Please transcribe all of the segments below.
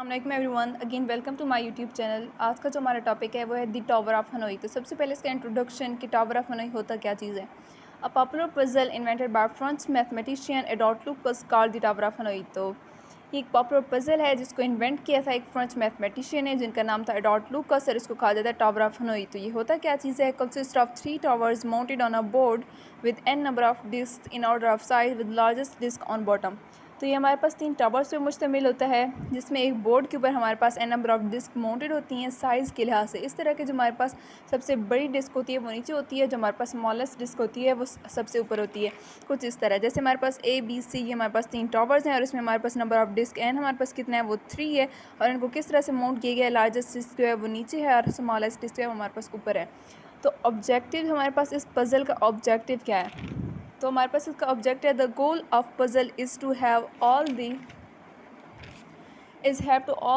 अस्सलाम everyone, again welcome to my YouTube channel. आज का जो हमारा टॉपिक है वो है द टावर ऑफ हनोई। तो सबसे पहले इसका इंट्रोडक्शन कि टावर ऑफ हनोई होता क्या चीज़ है। A popular puzzle invented by French mathematician Adolf Lucas called the tower of Hanoi. तो ये एक पॉपुलर पजल है जिसको इन्वेंट किया था एक फ्रेंच मैथमेटिशियन है जिनका नाम था एडोल्फ लुकास और इसको कहा जाता है टावर ऑफ हनोई। तो ये होता क्या चीज़ है। Consist of 3 towers mounted on a board with n number of disc in order of size with largest disc on bottom. तो ये हमारे पास 3 टावर्स पे मुश्तमिल होता है जिसमें एक बोर्ड के ऊपर हमारे पास n number of disc mounted होती हैं साइज़ के लिहाज से। इस तरह के जो हमारे पास सबसे बड़ी डिस्क होती है वो नीचे होती है, जो हमारे पास स्मॉलेस्ट डिस्क होती है वो सबसे ऊपर होती है। कुछ इस तरह जैसे हमारे पास ABC ये हमारे पास 3 टावर्स हैं और इसमें हमारे पास नंबर ऑफ डिस्क n हमारे पास कितना है वो 3 है और इनको किस तरह से माउंट किया गया है। लार्जेस्ट डिस्क जो है वो नीचे है और स्मॉलेस्ट डिस्क जो है वो हमारे पास ऊपर है। तो ऑब्जेक्टिव हमारे पास इस पज़ल का ऑब्जेक्टिव क्या है। तो हमारे पास इसका ऑब्जेक्ट है the goal of puzzle is to have all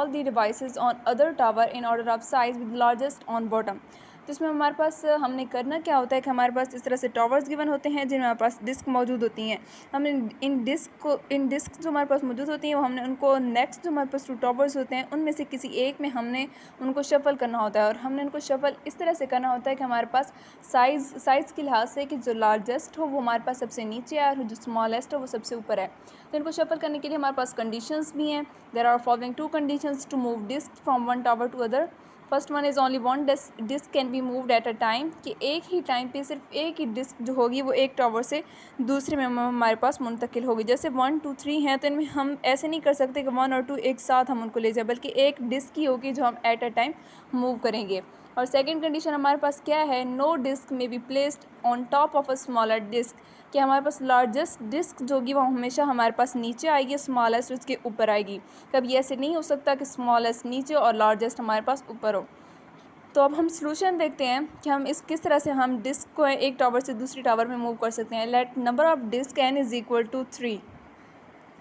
the devices on other tower in order of size with largest on bottom। तो इसमें हमारे पास हमने करना क्या होता है कि हमारे पास इस तरह से टावर्स गिवन होते हैं जिनमें हमारे पास डिस्क मौजूद होती हैं। हमने इन डिस्क जो हमारे पास मौजूद होती हैं वो हमने उनको नेक्स्ट जो हमारे पास 2 टावर्स होते हैं उनमें से किसी एक में हमने उनको शफल करना होता है और हमने उनको शफल इस तरह से करना होता है कि हमारे पास साइज़ के लिहाज से कि जो लार्जेस्ट हो वो हमारे पास सबसे नीचे है और जो स्मॉलेस्ट हो वो सबसे ऊपर है। तो इनको शफल करने के लिए हमारे पास कंडीशंस भी हैं। There are following 2 conditions to move disc from one tower to other. First one is only one disc can be moved at a time, कि एक ही टाइम पे सिर्फ एक ही डिस्क जो होगी वो एक टावर से दूसरे में हमारे पास मुंतकिल होगी। जैसे 1 2 3 हैं तो इनमें हम ऐसे नहीं कर सकते कि 1 और 2 एक साथ हम उनको ले जाए, बल्कि एक डिस्क ही होगी जो हम एट अ टाइम मूव करेंगे। और सेकेंड कंडीशन हमारे पास क्या है, no disc may be placed on top of a smaller disc, कि हमारे पास लार्जेस्ट डिस्क जो होगी वो हमेशा हमारे पास नीचे आएगी, स्मॉलेस्ट उसके ऊपर आएगी। कभी ऐसे नहीं हो सकता कि स्मॉलेस्ट नीचे और लार्जेस्ट हमारे पास ऊपर हो। तो अब हम सॉल्यूशन देखते हैं कि हम इस किस तरह से हम डिस्क को एक टावर से दूसरी टावर में मूव कर सकते हैं। Let number of disc n is equal to 3।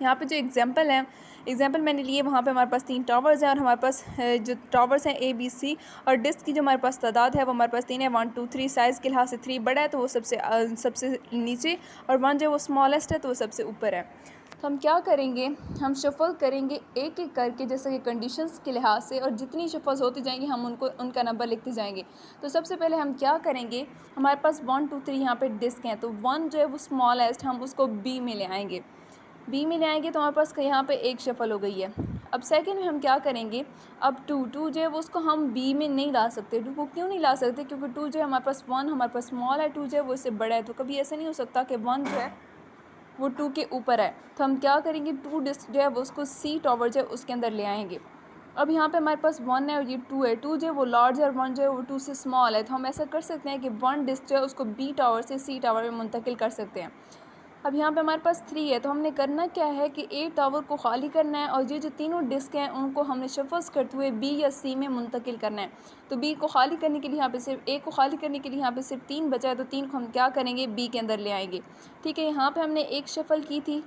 यहाँ पे जो एग्जांपल है, एग्जांपल मैंने लिए वहाँ पे हमारे पास 3 टावर्स हैं और हमारे पास जो टावर्स हैं ABC और डिस्क की जो हमारे पास तादाद है वो हमारे पास 3 है। 1 2 3 साइज़ के लिहाज से 3 बड़ा है तो वो सबसे नीचे और 1 जो वो स्मॉलेस्ट है तो वो सबसे ऊपर है। तो हम क्या करेंगे, हम शफल करेंगे एक एक करके जैसे कि कंडीशंस के लिहाज से, और जितनी शफल्स होती जाएंगी हम उनका नंबर लिखते जाएंगे। तो सबसे पहले हम क्या करेंगे, हमारे पास 1 2 3 यहाँ पे डिस्क हैं तो 1 जो है वो स्मॉलेस्ट हम उसको B में ले आएंगे। B में ले आएंगे तो हमारे पास यहाँ पे एक शफल हो गई है। अब सेकंड में हम क्या करेंगे, अब 2 जो है वो उसको हम B में नहीं ला सकते। 2 को क्यों नहीं ला सकते, क्योंकि 2 जो है हमारे पास 1 हमारे पास स्मॉल है, 2 जो है वो इससे बड़ा है। तो कभी ऐसा नहीं हो सकता कि 1 जो है वो 2 के ऊपर है। तो हम क्या करेंगे, 2 डिस्क जो है वो उसको C टावर जो है उसके अंदर ले आएंगे। अब यहाँ पे हमारे पास 1 है और ये 2 है। 2 जो है वो लार्ज है और 1 जो है वो 2 से स्मॉल है। तो हम ऐसा कर सकते हैं कि 1 डिस्क जो है उसको B टावर से C टावर में मुंतकिल कर सकते हैं। अब यहाँ पे हमारे पास 3 है तो हमने करना क्या है कि A टावर को खाली करना है और ये जो तीनों डिस्क हैं उनको हमने शफल्स करते हुए B या C में मुंतकिल करना है। तो B को खाली करने के लिए यहाँ पे सिर्फ A को खाली करने के लिए यहाँ पे सिर्फ 3 बचा है, तो 3 को हम क्या करेंगे, B के अंदर ले आएंगे। ठीक है, यहाँ पे हमने एक शफल की थी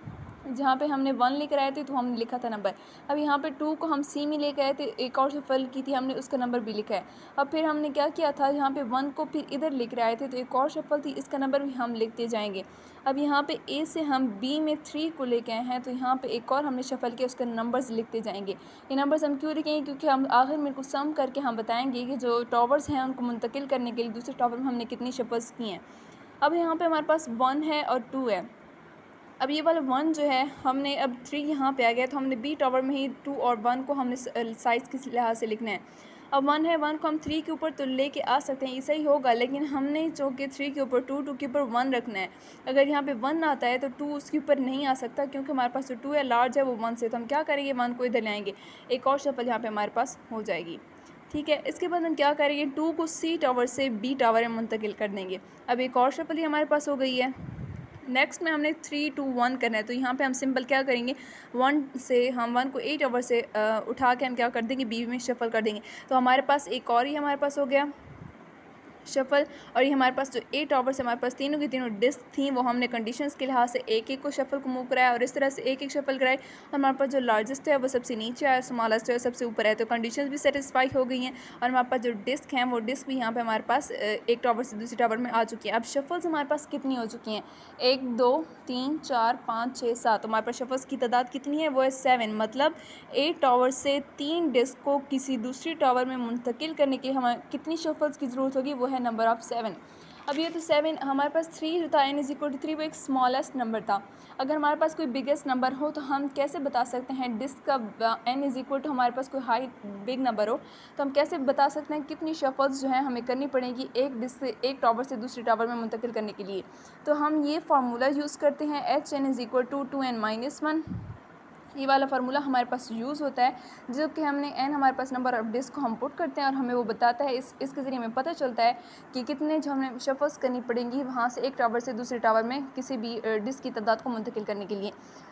जहाँ पे हमने 1 लेकर आए थे तो हमने लिखा था नंबर। अब यहाँ पे 2 को हम C में लेकर आए थे, एक और शफल की थी हमने उसका नंबर भी लिखा है। अब फिर हमने क्या किया था, यहाँ पे 1 को फिर इधर लेकर आए थे तो एक और शफल थी, इसका नंबर भी हम लिखते जाएंगे। अब यहाँ पे A से हम B में 3 को लेके आए हैं तो यहाँ पे एक और हमने शफल किया, उसके नंबर्स लिखते जाएंगे। ये नंबर्स हम क्यों लिखेंगे, क्योंकि हम आखिर में कुछ सम करके हम बताएंगे कि जो टावर्स हैं उनको मुंतकिल करने के लिए दूसरे टावर में हमने कितनी शफल्स की हैं। अब यहाँ पे हमारे पास 1 है और 2 है। अब ये वाला 1 जो है हमने अब 3 यहाँ पे आ गया तो हमने B टावर में ही 2 और 1 को हमने साइज़ के लिहाज से लिखना है। अब 1 है, 1 को हम 3 के ऊपर तो लेके आ सकते हैं, ऐसा ही होगा, लेकिन हमने जो कि 3 के ऊपर 2 के ऊपर 1 रखना है। अगर यहाँ पे 1 आता है तो 2 उसके ऊपर नहीं आ सकता, क्योंकि हमारे पास जो 2 है लार्ज है वो 1 से। तो हम क्या करेंगे, 1 को इधर ले आएंगे, एक और शफल यहाँ पे हमारे पास हो जाएगी। ठीक है, इसके बाद हम क्या करेंगे, 2 को C टावर से B टावर में मुंतकिल कर देंगे। अब एक और शफल ही हमारे पास हो गई है। नेक्स्ट में हमने 3 2 1 करना है तो यहाँ पे हम सिंपल क्या करेंगे, 1 से हम 1 को 8 टावर से उठा के हम क्या कर देंगे, B में शफल कर देंगे। तो हमारे पास एक और ही हमारे पास हो गया। शफल। और ये हमारे पास जो 8 टॉवर्स हमारे पास तीनों की तीनों डिस्क थी वो हमने कंडीशंस के लिहाज से एक एक को शफल को मूव कराया और इस तरह से एक एक शफल कराए। हमारे पास जो लार्जेस्ट है वो सबसे नीचे आया, स्मॉलेस्ट है सबसे ऊपर है, तो कंडीशंस भी सेटिस्फाई हो गई हैं। और हमारे पास जो डिस्क हैं वो डिस्क भी यहाँ पे हमारे पास एक टावर से दूसरी टावर में आ चुकी है। अब शफल्स हमारे पास कितनी हो चुकी हैं, 1 2 3 4 5 6 7, हमारे पास शफल्स की तादाद कितनी है, वो है 7। मतलब एक टावर से 3 डिस्क को किसी दूसरी टावर में मुंतकिल करने के लिए हमें कितनी शफल्स की ज़रूरत होगी, वो है नंबर ऑफ़ 7। अब ये तो 7 हमारे पास 3 जो था n=3 वो एक स्मॉलेस्ट नंबर था। अगर हमारे पास कोई बिगेस्ट नंबर हो तो हम कैसे बता सकते हैं डिस्क का n= हमारे पास कोई हाई बिग नंबर हो तो हम कैसे बता सकते हैं कितनी शफल्स जो है हमें करनी पड़ेगी एक डिस्क से एक टावर से दूसरी टावर में मुंतकिल करने के लिए। तो हम ये फार्मूला यूज़ करते हैं Hn=2n-1। ये वाला फार्मूला हमारे पास यूज़ होता है जो कि हमने n हमारे पास नंबर ऑफ डिस्क को हम पुट करते हैं और हमें वो बताता है, इसके ज़रिए हमें पता चलता है कि कितने जो हमें शफल्स करनी पड़ेंगी वहाँ से एक टावर से दूसरे टावर में किसी भी डिस्क की तादाद को मुंतकिल करने के लिए।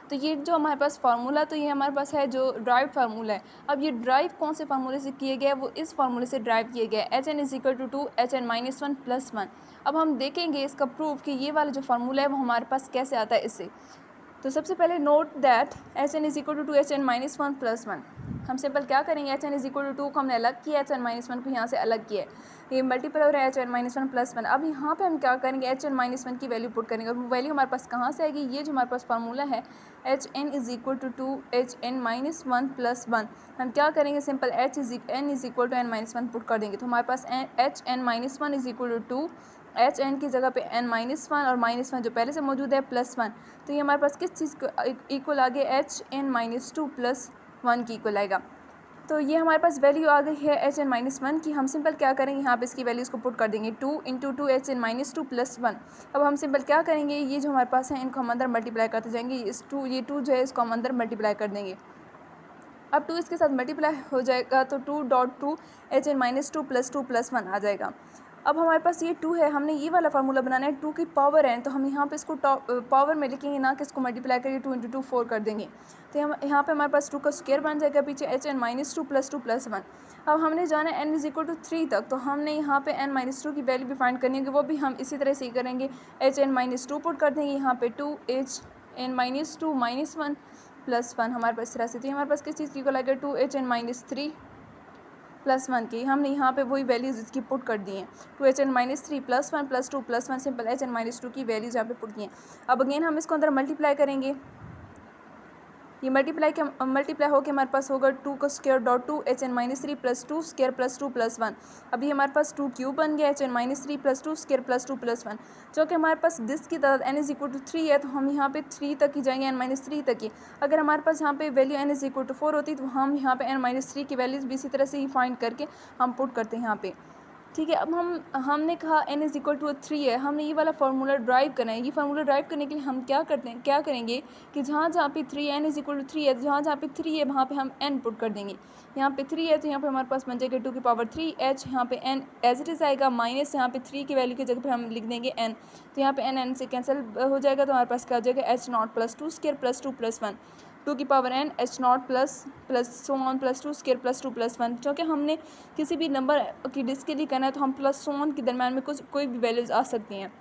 तो ये जो हमारे पास फार्मूला तो ये हमारे पास है जो ड्राइव फार्मूला है। अब ये ड्राइव कौन से फार्मूले से किए गए, वो इस फार्मूले से ड्राइव किए गए Hn=2 Hn-1 + 1। अब हम देखेंगे इसका प्रूफ कि ये वाला जो फार्मूला है वो हमारे पास कैसे आता है इससे। तो सबसे पहले नोट दैट Hn=2 Hn-1 + 1। हम सिंपल क्या करेंगे, Hn=2 को हमने अलग किया, Hn-1 को यहाँ से अलग किया है, ये मल्टीपल हो रहा है Hn-1 + 1। अब यहाँ पे हम क्या करेंगे, Hn-1 की वैल्यू पुट करेंगे और वो वैल्यू हमारे पास कहाँ से आएगी, ये जो हमारे पास फार्मूला है Hn=2 Hn-1 + 1। हम क्या करेंगे, सिंपल n=n-1 पुट कर देंगे तो हमारे पास Hn-1 = 2 Hn की जगह पे n-1 और -1 जो पहले से मौजूद है +1। तो ये हमारे पास किस चीज़ को इक्वल आ गया, Hn-2 + 1 की इक्वल आएगा। तो ये हमारे पास वैल्यू आ गई है Hn-1 की। हम सिंपल क्या करेंगे, यहाँ पे इसकी वैल्यूज़ को पुट कर देंगे 2 × 2 Hn-2 + 1। अब हम सिंपल क्या करेंगे, ये जो हमारे पास है इनको हम अंदर मल्टीप्लाई करते जाएंगे, ये 2 जो है इसको हम अंदर मल्टीप्लाई कर देंगे। अब 2 इसके साथ मल्टीप्लाई हो जाएगा तो 2.2 Hn-2 + 2 + 1 आ जाएगा। अब हमारे पास ये 2 है, हमने ये वाला फार्मूला बनाना है, 2 की पावर है तो हम यहाँ पे इसको पावर में लिखेंगे ना कि इसको मल्टीप्लाई करके 2 × 2 4 कर देंगे। तो हम यहाँ पे हमारे पास 2 का स्क्वायर बन जाएगा, पीछे Hn-2 + 2 + 1। अब हमने जाना है n=3 तक, तो हमने यहाँ पे n-2 की वैल्यू भी फाइंड करनी होगी, वो भी हम इसी तरह से ही करेंगे। Hn-2 पुट कर देंगे यहाँ पे 2 Hn-2 - 1 + 1 हमारे पास इस तरह से। तो हमारे पास किस चीज़ की इक्वल आएगा, 2 Hn-3 + 1 की। हमने यहाँ पे वही वैल्यूज़ इसकी पुट कर दी हैं, 2 Hn-3 + 1 + 2 + 1 सिंपल Hn-2 की वैल्यूज़ यहाँ पे पुट की हैं। अब अगेन हम इसको अंदर मल्टीप्लाई करेंगे, ये मल्टीप्लाई होकर हमारे पास होगा 2 का स्क्वायर डॉट 2 Hn-3 + 2 स्क्वायर + 2 + 1। अभी हमारे पास 2 क्यूब बन गया Hn-3 + 2 स्क्वायर + 2 + 1। जो कि हमारे पास डिस्क की तादाद n=3 है तो हम यहाँ पे 3 तक ही जाएंगे, n-3 तक ही। अगर हमारे पास यहाँ पे वैल्यू n=4 होती तो हम यहाँ पे n-3 की वैल्यूज़ भी इसी तरह से ही फाइंड करके हम पुट करते हैं यहाँ पे, ठीक है। अब हमने कहा n=3 है, हमने ये वाला फार्मूला ड्राइव करना है। ये फार्मूला ड्राइव करने के लिए हम क्या करेंगे कि जहाँ जहाँ पे 3 n=3 है, जहाँ जहाँ पे 3 है वहाँ पे हम n पुट कर देंगे। यहाँ पे 3 है तो यहाँ पे हमारे पास बन जाएगा 2 की पावर 3 h, यहाँ पे n एज इट इज़ आएगा, माइनस यहाँ पे 3 की वैल्यू की जगह पे हम लिख देंगे n। तो यहाँ पे n से कैंसिल हो जाएगा तो हमारे पास क्या हो जाएगा, h0 + 2 स्क्वायर + 2 + 1, 2 की पावर n h0 + 2 स्क्वायर + 2 + 1। क्योंकि हमने किसी भी नंबर की डिस्क के लिए करना है तो हम +1 के दरम्यान में कोई भी वैल्यूज़ आ सकती हैं।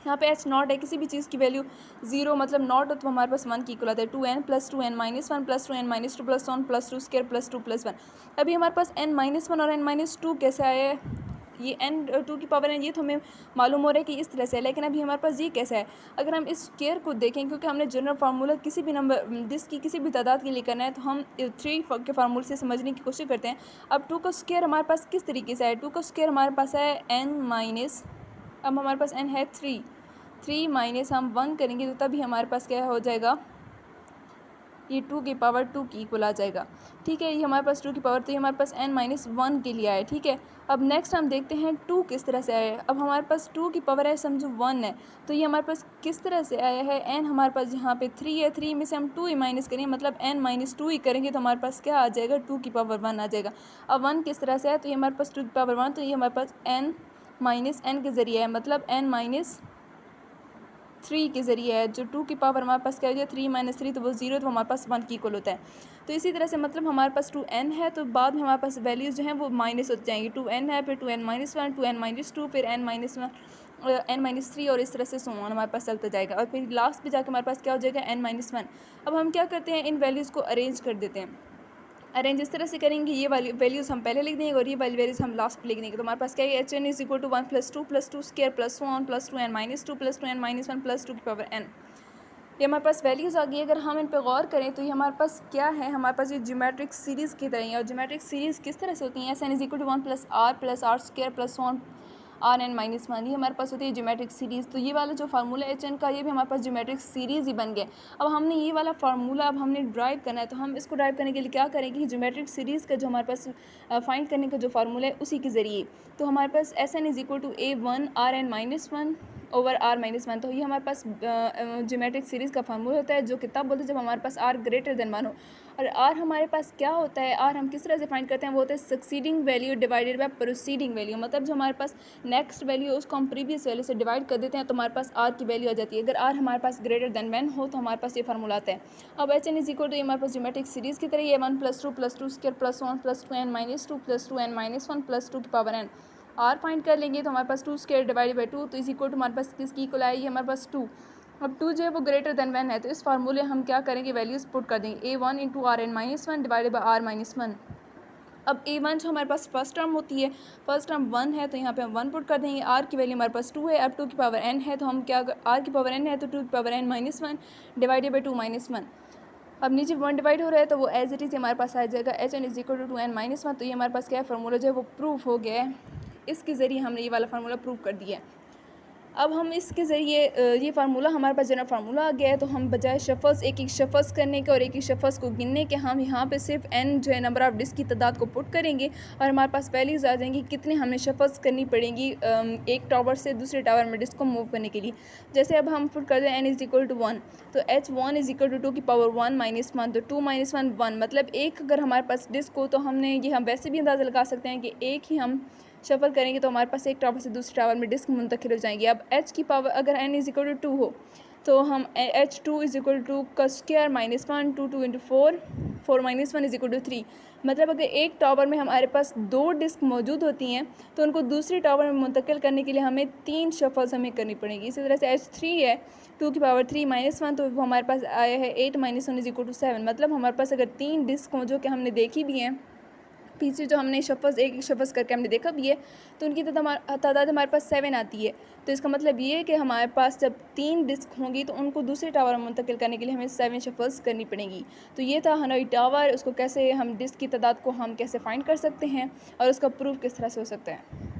यहाँ पे h0 है, किसी भी चीज़ की वैल्यू 0 मतलब नॉट हो तो हमारे पास 1 की इक्वल आता है, 2n + 2n - 1 + 2n - 2 + 1 + 2 स्क्वायर + 2 + 1। अभी हमारे पास n-1 और n-2 कैसे आया है, ये n2 की पावर है, ये तो हमें मालूम हो रहा है कि इस तरह से है, लेकिन अभी हमारे पास ये कैसा है। अगर हम इस स्क्वायर को देखें, क्योंकि हमने जनरल फार्मूला किसी भी नंबर डिस्क की किसी भी तादाद के लिए करना है तो हम 3 के फार्मूले से समझने की कोशिश करते हैं। अब 2 का स्क्वायर हमारे पास किस तरीके से है, 2 का स्क्वायर हमारे पास है n-, अब हमारे पास n है 3 माइनस हम 1 करेंगे तो तभी हमारे पास क्या हो जाएगा, ये 2 की पावर 2 की इक्वल आ जाएगा, ठीक है। ये हमारे पास 2 की पावर, तो ये हमारे पास n-1 के लिए आया, ठीक है। अब नेक्स्ट हम देखते हैं 2 किस तरह से आया है। अब हमारे पास 2 की पावर है समझो 1 है, तो ये हमारे पास किस तरह से आया है, n हमारे पास यहाँ पे 3 है, 3 में से हम 2 ही माइनस करेंगे मतलब n-2 ही करेंगे तो हमारे पास क्या आ जाएगा, 2 की पावर 1 आ जाएगा। अब 1 किस तरह से है, तो ये हमारे पास 2 की पावर 1, तो ये हमारे पास n - n के ज़रिए है, मतलब n - 3 के ज़रिए है, जो 2 की पावर हमारे पास क्या हो जाए 3 - 3, तो वो 0, तो हमारे पास 1 की इक्वल होता है। तो इसी तरह से मतलब हमारे पास 2n है, तो बाद में हमारे पास वैल्यूज़ जो हैं वो माइनस होती जाएंगी। 2n है, फिर 2n - 1, 2n - 2, फिर n - 1, n - 3, और इस तरह से सो ऑन हमारे पास चलता जाएगा, और फिर लास्ट पे जाकर हमारे पास क्या हो जाएगा n - 1। अब हम क्या करते हैं, इन वैल्यूज़ को अरेंज कर देते हैं। अरेंज इस तरह से करेंगे, ये वाली वैल्यूज़ हम पहले लिख देंगे और ये वाली वैल्यूज़ हम लास्ट पे लिख देंगे। तो हमारे पास क्या है, HN = 1 + 2 square plus 1 plus 2n - 2 plus 2n - 1 plus 2 की पावर n। ये हमारे पास वैल्यूज़ आ गई। अगर हम इन पे गौर करें तो ये हमारे पास क्या है, हमारे पास ये ज्योमेट्रिक सीरीज़ की तरह है। और ज्योमेट्रिक सीरीज़ किस तरह से होती हैं, SN = 1 + r² प्लस 1 Rn - 1, ये हमारे पास होती है ज्योमेट्रिक सीरीज़। तो ये वाला जो फार्मूला है HN का, ये भी हमारे पास ज्योमेट्रिक सीरीज़ ही बन गया। अब हमने ये वाला फार्मूला अब हमने ड्राइव करना है, तो हम इसको ड्राइव करने के लिए क्या करेंगे कि ज्योमेट्रिक सीरीज़ का जो हमारे पास फाइंड करने का जो फार्मूला है उसी के ज़रिए। तो हमारे पास SN = A1 Rn - 1 over r - 1। तो ये हमारे पास ज्योमेट्रिक सीरीज़ का फार्मूला होता है, जो कि तब बोलते हैं जब हमारे पास r > 1 हो। और r हमारे पास क्या होता है, r हम किस तरह से फाइंड करते हैं, वो होता है succeeding value divided by proceeding value. मतलब जो हमारे पास नेक्स्ट वैल्यू है उसको हम प्रीवियस वैल्यू से डिवाइड कर देते हैं, तो हमारे पास r की वैल्यू आ जाती है। अगर r हमारे पास > 1 हो तो हमारे पास ये फार्मूला आता है। अब HN = हमारे पास ज्योमेट्रिक सीरीज़ की तरह ये 1 + 2 + 2 square plus 1 plus 2n - 2 plus 2n - 1 plus 2 की पावर n। r फाइंड कर लेंगे तो हमारे पास 2 स्क्वायर डिवाइडेड बाई 2, तो = हमारे पास किसकी इक्वल आएगी, हमारे पास 2। अब 2 जो है वो > 1 है, तो इस फार्मूले हम क्या करेंगे, वैल्यूज़ पुट कर देंगे। A1 × Rn - 1 divided by r - 1। अब A1 जो हमारे पास फर्स्ट टर्म होती है, फर्स्ट टर्म 1 है, तो यहाँ पे हम 1 पुट कर देंगे। r की वैल्यू हमारे पास 2 है। अब 2 की पावर n है, तो हम क्या, r की पावर n है तो 2 की पावर n - 1 डिवाइडेड बाई 2 - 1। अब नीचे 1 डिवाइड हो रहा है, तो वो एज इट इज़ हमारे पास आ जाएगा। HN = 2n - 1। तो ये हमारे पास क्या है, फार्मूला जो है वो प्रूफ हो गया है। इसके ज़रिए हमने ये वाला फार्मूला प्रूव कर दिया है। अब हम इसके ज़रिए ये फार्मूला हमारे पास जनरल फार्मूला आ गया है, तो हम बजाय शफल्स एक शफल्स करने के और एक शफल्स को गिनने के, हम यहाँ पे सिर्फ n जो है नंबर ऑफ़ डिस्क की तादाद को पुट करेंगे और हमारे पास वैल्यूज़ आ जाएंगी कितने हमें शफल्स करनी पड़ेंगी एक टावर से दूसरे टावर में डिस्क को मूव करने के लिए। जैसे अब हम पुट कर दें n = 1, तो H1 = 2 की पावर 1 - 1, तो 2 - 1 1, मतलब एक अगर हमारे पास डिस्क हो तो हमने ये हम वैसे भी अंदाज़ा लगा सकते हैं कि एक ही हम शफल करेंगे तो हमारे पास एक टावर से दूसरे टावर में डिस्क मुंतकिल हो जाएंगी। अब h की पावर अगर n = 2 हो तो हम H2 = 2 का स्क्वायर -1 2 2 × 4 4 - 1 = 3। मतलब अगर एक टावर में हमारे पास 2 डिस्क मौजूद होती हैं तो उनको दूसरे टावर में मुंतकिल करने के लिए हमें 3 शफल्स हमें करनी पड़ेंगी। इसी तरह से H3 है 2 की पावर 3 - 1, तो वो हमारे पास आया है 8 - 1 = 7। मतलब हमारे पास अगर 3 डिस्क हों, जो कि हमने देखी भी हैं पीछे, जो हमने शफल्स एक शफल्स करके हमने देखा भी है, तो उनकी तादाद हमारे पास 7 आती है। तो इसका मतलब ये है कि हमारे पास जब 3 डिस्क होंगी तो उनको दूसरे टावर में मुंतकिल करने के लिए हमें 7 शफल्स करनी पड़ेंगी। तो ये था हनोई टावर, उसको कैसे हम डिस्क की तादाद को हम कैसे फाइंड कर सकते हैं और उसका प्रूफ किस तरह से हो सकता है।